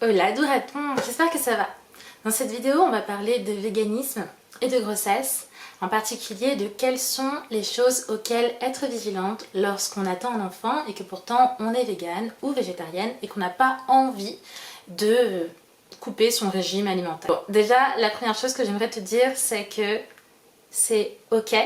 Hola Douratons, j'espère que ça va. Dans cette vidéo, on va parler de véganisme et de grossesse, en particulier de quelles sont les choses auxquelles être vigilante lorsqu'on attend un enfant et que pourtant on est végane ou végétarienne et qu'on n'a pas envie de couper son régime alimentaire. Bon, déjà, la première chose que j'aimerais te dire, c'est que c'est ok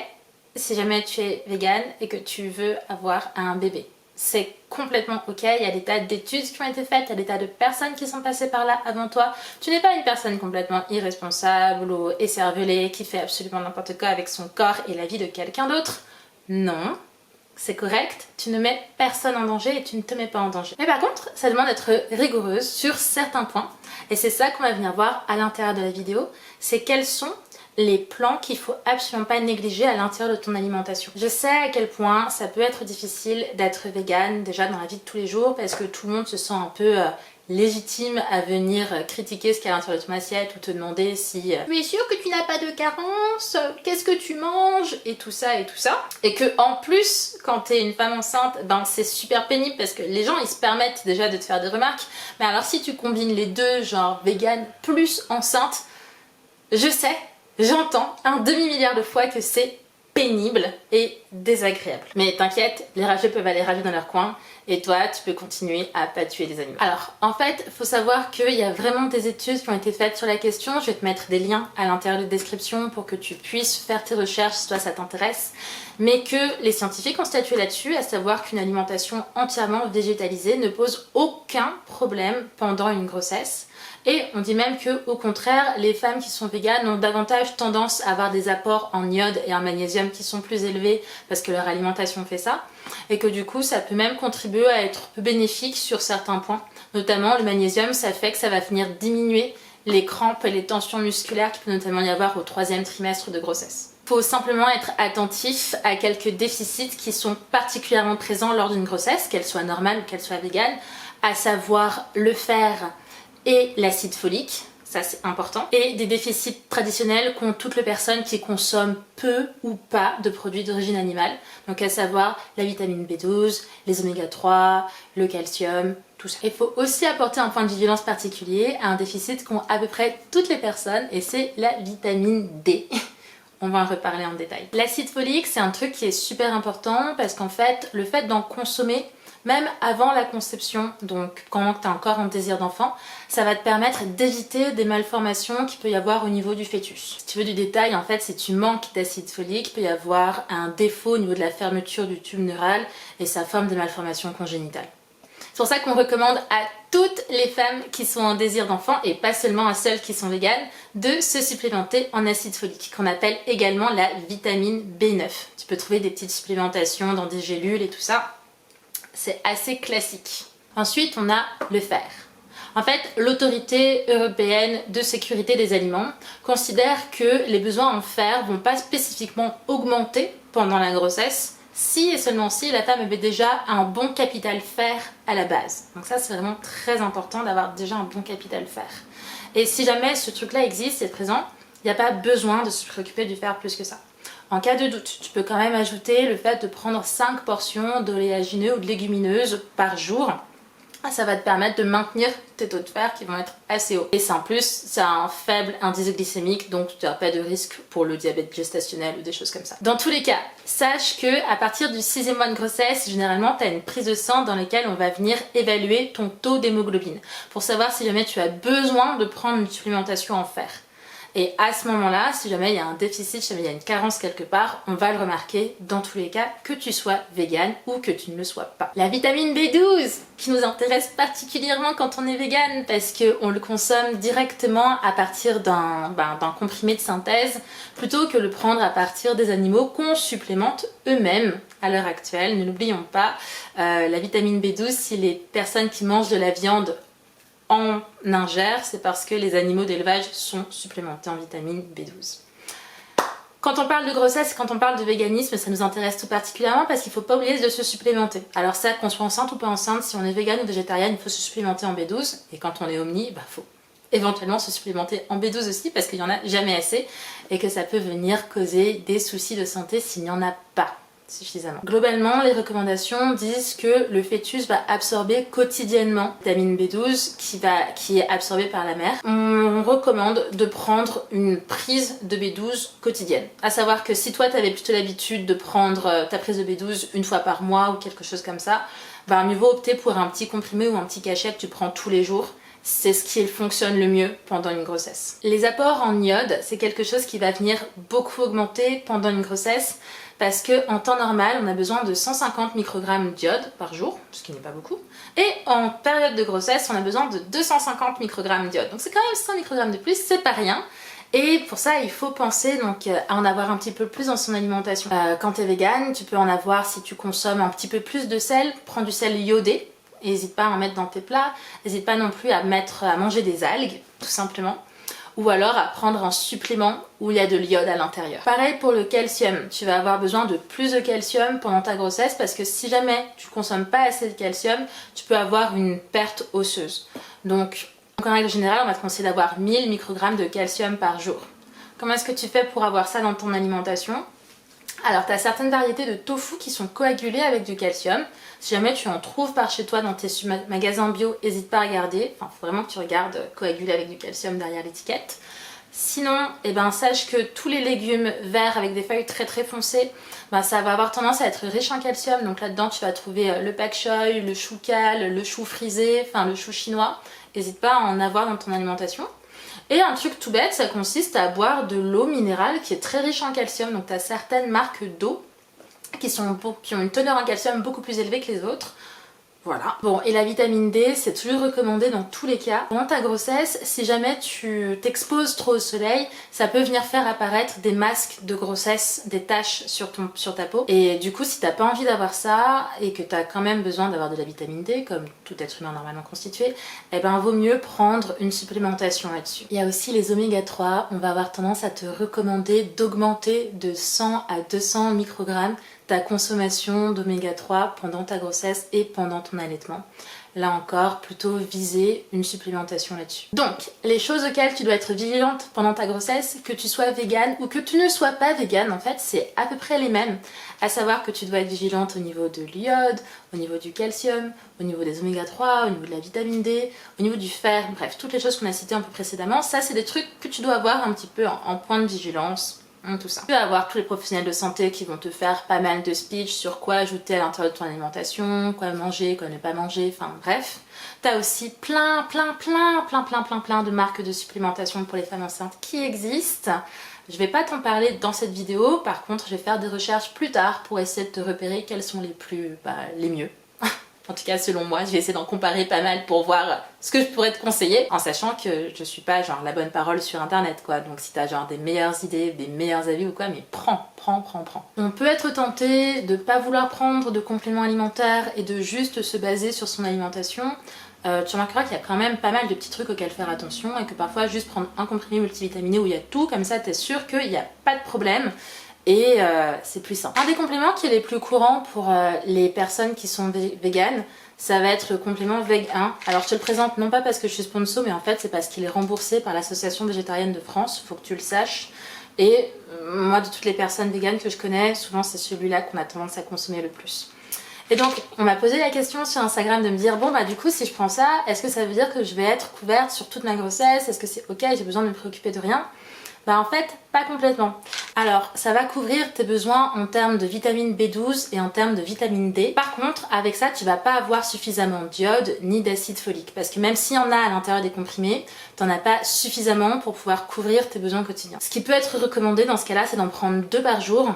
si jamais tu es végane et que tu veux avoir un bébé. C'est complètement ok, il y a des tas d'études qui ont été faites, il y a des tas de personnes qui sont passées par là avant toi. Tu n'es pas une personne complètement irresponsable ou écervelée qui fait absolument n'importe quoi avec son corps et la vie de quelqu'un d'autre. Non, c'est correct, tu ne mets personne en danger et tu ne te mets pas en danger. Mais par contre, ça demande d'être rigoureuse sur certains points et c'est ça qu'on va venir voir à l'intérieur de la vidéo, c'est quels sont les plans qu'il faut absolument pas négliger à l'intérieur de ton alimentation. Je sais à quel point ça peut être difficile d'être végane déjà dans la vie de tous les jours parce que tout le monde se sent un peu légitime à venir critiquer ce qu'il y a à l'intérieur de ton assiette ou te demander si tu es sûr que tu n'as pas de carence, qu'est-ce que tu manges et tout ça et que en plus quand tu es une femme enceinte, ben c'est super pénible parce que les gens ils se permettent déjà de te faire des remarques, mais alors si tu combines les deux, genre végane plus enceinte, je sais, j'entends un demi-milliard de fois que c'est pénible et désagréable. Mais t'inquiète, les rageux peuvent aller rager dans leur coin et toi, tu peux continuer à pas tuer des animaux. Alors, en fait, faut savoir qu'il y a vraiment des études qui ont été faites sur la question. Je vais te mettre des liens à l'intérieur de la description pour que tu puisses faire tes recherches si toi ça t'intéresse. Mais que les scientifiques ont statué là-dessus, à savoir qu'une alimentation entièrement végétalisée ne pose aucun problème pendant une grossesse. Et on dit même que, au contraire, les femmes qui sont véganes ont davantage tendance à avoir des apports en iode et en magnésium qui sont plus élevés parce que leur alimentation fait ça. Et que du coup, ça peut même contribuer à être peu bénéfique sur certains points. Notamment, le magnésium, ça fait que ça va venir diminuer les crampes et les tensions musculaires qu'il peut notamment y avoir au 3e trimestre de grossesse. Il faut simplement être attentif à quelques déficits qui sont particulièrement présents lors d'une grossesse, qu'elle soit normale ou qu'elle soit végane, à savoir le fer et l'acide folique, ça c'est important, et des déficits traditionnels qu'ont toutes les personnes qui consomment peu ou pas de produits d'origine animale, donc à savoir la vitamine B12, les oméga 3, le calcium, tout ça. Il faut aussi apporter un point de vigilance particulier à un déficit qu'ont à peu près toutes les personnes, et c'est la vitamine D. On va en reparler en détail. L'acide folique, c'est un truc qui est super important parce qu'en fait, le fait d'en consommer même avant la conception, donc quand tu as encore un désir d'enfant, ça va te permettre d'éviter des malformations qu'il peut y avoir au niveau du fœtus. Si tu veux du détail, en fait, si tu manques d'acide folique, il peut y avoir un défaut au niveau de la fermeture du tube neural et ça forme des malformations congénitales. C'est pour ça qu'on recommande à toutes les femmes qui sont en désir d'enfant, et pas seulement à celles qui sont véganes, de se supplémenter en acide folique, qu'on appelle également la vitamine B9. Tu peux trouver des petites supplémentations dans des gélules et tout ça. C'est assez classique. Ensuite, on a le fer. En fait, l'autorité européenne de sécurité des aliments considère que les besoins en fer vont pas spécifiquement augmenter pendant la grossesse si et seulement si la femme avait déjà un bon capital fer à la base. Donc ça, c'est vraiment très important d'avoir déjà un bon capital fer. Et si jamais ce truc-là existe, c'est présent, il n'y a pas besoin de se préoccuper du fer plus que ça. En cas de doute, tu peux quand même ajouter le fait de prendre 5 portions d'oléagineux ou de légumineuses par jour. Ça va te permettre de maintenir tes taux de fer qui vont être assez hauts. Et c'est en plus, ça a un faible indice glycémique, donc tu n'auras pas de risque pour le diabète gestationnel ou des choses comme ça. Dans tous les cas, sache que à partir du 6e mois de grossesse, généralement, tu as une prise de sang dans laquelle on va venir évaluer ton taux d'hémoglobine pour savoir si jamais tu as besoin de prendre une supplémentation en fer. Et à ce moment-là, si jamais il y a un déficit, si jamais il y a une carence quelque part, on va le remarquer dans tous les cas, que tu sois végane ou que tu ne le sois pas. La vitamine B12, qui nous intéresse particulièrement quand on est végane, parce qu'on le consomme directement à partir d'un comprimé de synthèse, plutôt que le prendre à partir des animaux qu'on supplémente eux-mêmes à l'heure actuelle. Ne l'oublions pas, la vitamine B12, si les personnes qui mangent de la viande en ingèrent, c'est parce que les animaux d'élevage sont supplémentés en vitamine B12. Quand on parle de grossesse, quand on parle de véganisme, ça nous intéresse tout particulièrement parce qu'il ne faut pas oublier de se supplémenter. Alors ça, qu'on soit enceinte ou pas enceinte, si on est végane ou végétarienne, il faut se supplémenter en B12. Et quand on est omni, il faut éventuellement se supplémenter en B12 aussi parce qu'il n'y en a jamais assez et que ça peut venir causer des soucis de santé s'il n'y en a pas. suffisamment. Globalement, les recommandations disent que le fœtus va absorber quotidiennement la vitamine B12 qui est absorbée par la mère. On recommande de prendre une prise de B12 quotidienne. À savoir que si toi tu avais plutôt l'habitude de prendre ta prise de B12 une fois par mois ou quelque chose comme ça, bah mieux vaut opter pour un petit comprimé ou un petit cachet que tu prends tous les jours. C'est ce qui fonctionne le mieux pendant une grossesse. Les apports en iode, c'est quelque chose qui va venir beaucoup augmenter pendant une grossesse parce qu'en temps normal, on a besoin de 150 microgrammes d'iode par jour, ce qui n'est pas beaucoup. Et en période de grossesse, on a besoin de 250 microgrammes d'iode. Donc c'est quand même 100 microgrammes de plus, c'est pas rien. Et pour ça, il faut penser donc à en avoir un petit peu plus dans son alimentation. Quand tu es végane, tu peux en avoir si tu consommes un petit peu plus de sel. Prends du sel iodé. N'hésite pas à en mettre dans tes plats, n'hésite pas non plus à manger des algues, tout simplement. Ou alors à prendre un supplément où il y a de l'iode à l'intérieur. Pareil pour le calcium, tu vas avoir besoin de plus de calcium pendant ta grossesse parce que si jamais tu ne consommes pas assez de calcium, tu peux avoir une perte osseuse. Donc en règle générale, on va te conseiller d'avoir 1000 microgrammes de calcium par jour. Comment est-ce que tu fais pour avoir ça dans ton alimentation ? Alors, tu as certaines variétés de tofu qui sont coagulées avec du calcium. Si jamais tu en trouves par chez toi dans tes magasins bio, n'hésite pas à regarder. Enfin, il faut vraiment que tu regardes coagulé avec du calcium derrière l'étiquette. Sinon, sache que tous les légumes verts avec des feuilles très très foncées, ça va avoir tendance à être riche en calcium. Donc là-dedans, tu vas trouver le pak choi, le chou kale, le chou frisé, enfin le chou chinois. N'hésite pas à en avoir dans ton alimentation. Et un truc tout bête, ça consiste à boire de l'eau minérale qui est très riche en calcium. Donc tu as certaines marques d'eau qui ont une teneur en calcium beaucoup plus élevée que les autres. Voilà. Bon, et la vitamine D, c'est toujours recommandé dans tous les cas. Pendant ta grossesse, si jamais tu t'exposes trop au soleil, ça peut venir faire apparaître des masques de grossesse, des taches sur ta peau. Et du coup, si t'as pas envie d'avoir ça et que t'as quand même besoin d'avoir de la vitamine D, comme tout être humain normalement constitué, vaut mieux prendre une supplémentation là-dessus. Il y a aussi les oméga 3. On va avoir tendance à te recommander d'augmenter de 100 à 200 microgrammes ta consommation d'oméga 3 pendant ta grossesse et pendant ton allaitement. Là encore, plutôt viser une supplémentation là-dessus. Donc, les choses auxquelles tu dois être vigilante pendant ta grossesse, que tu sois végane ou que tu ne sois pas végane, en fait, c'est à peu près les mêmes. À savoir que tu dois être vigilante au niveau de l'iode, au niveau du calcium, au niveau des oméga 3, au niveau de la vitamine D, au niveau du fer, bref, toutes les choses qu'on a citées un peu précédemment. Ça, c'est des trucs que tu dois avoir un petit peu en point de vigilance. Tout ça. Tu vas avoir tous les professionnels de santé qui vont te faire pas mal de speech sur quoi ajouter à l'intérieur de ton alimentation, quoi manger, quoi ne pas manger, enfin bref. T'as aussi plein de marques de supplémentation pour les femmes enceintes qui existent. Je vais pas t'en parler dans cette vidéo, par contre je vais faire des recherches plus tard pour essayer de te repérer quels sont les mieux. En tout cas, selon moi, je vais essayer d'en comparer pas mal pour voir ce que je pourrais te conseiller, en sachant que je suis pas genre la bonne parole sur internet quoi. Donc si t'as genre des meilleures idées, des meilleurs avis ou quoi, mais prends. On peut être tenté de pas vouloir prendre de compléments alimentaires et de juste se baser sur son alimentation. Tu remarqueras qu'il y a quand même pas mal de petits trucs auxquels faire attention et que parfois juste prendre un comprimé multivitaminé où il y a tout, comme ça t'es sûr qu'il n'y a pas de problème. Et c'est plus simple. Un des compléments qui est les plus courants pour les personnes qui sont véganes, ça va être le complément VEG1. Alors je te le présente non pas parce que je suis sponsor, mais en fait c'est parce qu'il est remboursé par l'Association végétarienne de France, faut que tu le saches. Et moi, de toutes les personnes véganes que je connais, souvent c'est celui-là qu'on a tendance à consommer le plus. Et donc on m'a posé la question sur Instagram de me dire, bon bah du coup si je prends ça, est-ce que ça veut dire que je vais être couverte sur toute ma grossesse? Est-ce que c'est ok, j'ai besoin de me préoccuper de rien? Bah en fait, pas complètement. Alors, ça va couvrir tes besoins en termes de vitamine B12 et en termes de vitamine D. Par contre, avec ça, tu vas pas avoir suffisamment d'iode ni d'acide folique. Parce que même s'il y en a à l'intérieur des comprimés, t'en as pas suffisamment pour pouvoir couvrir tes besoins quotidiens. Ce qui peut être recommandé dans ce cas-là, c'est d'en prendre 2 par jour.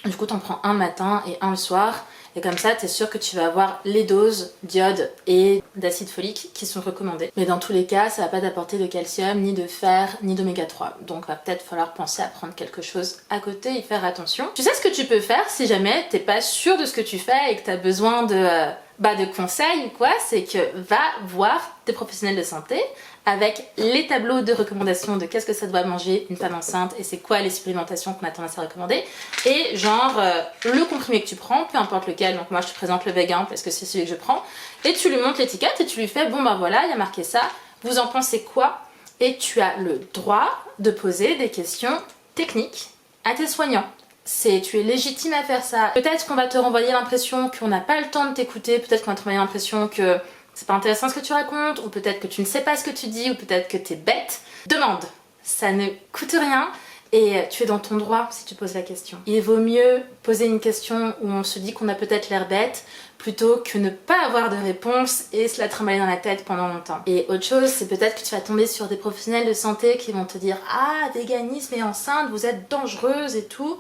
Du coup, t'en prends un le matin et un le soir. Et comme ça, tu es sûr que tu vas avoir les doses d'iode et d'acide folique qui sont recommandées. Mais dans tous les cas, ça va pas t'apporter de calcium, ni de fer, ni d'oméga 3. Donc va peut-être falloir penser à prendre quelque chose à côté et faire attention. Tu sais ce que tu peux faire si jamais t'es pas sûr de ce que tu fais et que tu as besoin de conseils ou quoi, c'est que va voir des professionnels de santé avec les tableaux de recommandations de qu'est-ce que ça doit manger une femme enceinte et c'est quoi les supplémentations qu'on a tendance à recommander et genre le comprimé que tu prends, peu importe lequel, donc moi je te présente le VEG1 parce que c'est celui que je prends et tu lui montres l'étiquette et tu lui fais bon bah voilà, il y a marqué ça, vous en pensez quoi? Et tu as le droit de poser des questions techniques à tes soignants. tu es légitime à faire ça. Peut-être qu'on va te renvoyer l'impression qu'on n'a pas le temps de t'écouter, peut-être qu'on va te renvoyer l'impression que c'est pas intéressant ce que tu racontes, ou peut-être que tu ne sais pas ce que tu dis, ou peut-être que t'es bête. Demande, ça ne coûte rien et tu es dans ton droit si tu poses la question. Il vaut mieux poser une question où on se dit qu'on a peut-être l'air bête plutôt que ne pas avoir de réponse et se la trimballer dans la tête pendant longtemps. Et autre chose, c'est peut-être que tu vas tomber sur des professionnels de santé qui vont te dire « Ah, véganisme et enceinte, vous êtes dangereuse et tout ».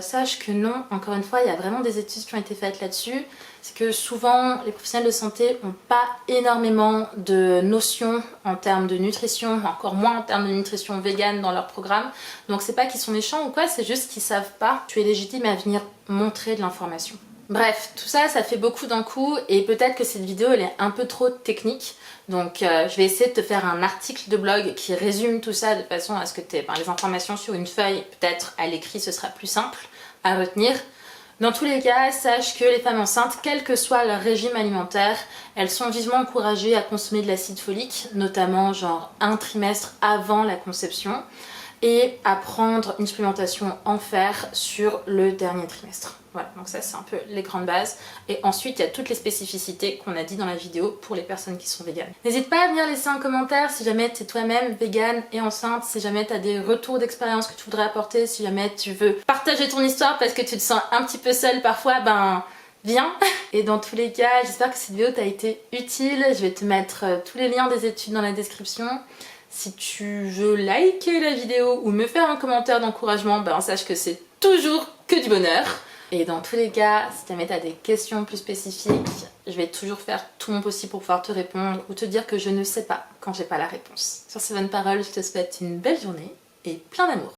Sache que non, encore une fois, il y a vraiment des études qui ont été faites là-dessus. C'est que souvent, les professionnels de santé n'ont pas énormément de notions en termes de nutrition, encore moins en termes de nutrition végane dans leur programme. Donc c'est pas qu'ils sont méchants ou quoi, c'est juste qu'ils savent pas. Tu es légitime à venir montrer de l'information. Bref, tout ça, ça fait beaucoup d'un coup et peut-être que cette vidéo, elle est un peu trop technique. Donc je vais essayer de te faire un article de blog qui résume tout ça de façon à ce que tu aies les informations sur une feuille, peut-être à l'écrit ce sera plus simple à retenir. Dans tous les cas, sache que les femmes enceintes, quel que soit leur régime alimentaire, elles sont vivement encouragées à consommer de l'acide folique, notamment genre un trimestre avant la conception, et à prendre une supplémentation en fer sur le dernier trimestre. Voilà, donc ça c'est un peu les grandes bases. Et ensuite, il y a toutes les spécificités qu'on a dit dans la vidéo pour les personnes qui sont véganes. N'hésite pas à venir laisser un commentaire si jamais tu es toi-même végane et enceinte, si jamais tu as des retours d'expérience que tu voudrais apporter, si jamais tu veux partager ton histoire parce que tu te sens un petit peu seule parfois, ben viens. Et dans tous les cas, j'espère que cette vidéo t'a été utile. Je vais te mettre tous les liens des études dans la description. Si tu veux liker la vidéo ou me faire un commentaire d'encouragement, ben sache que c'est toujours que du bonheur. Et dans tous les cas, si jamais tu as des questions plus spécifiques, je vais toujours faire tout mon possible pour pouvoir te répondre ou te dire que je ne sais pas quand j'ai pas la réponse. Sur ces bonnes paroles, je te souhaite une belle journée et plein d'amour.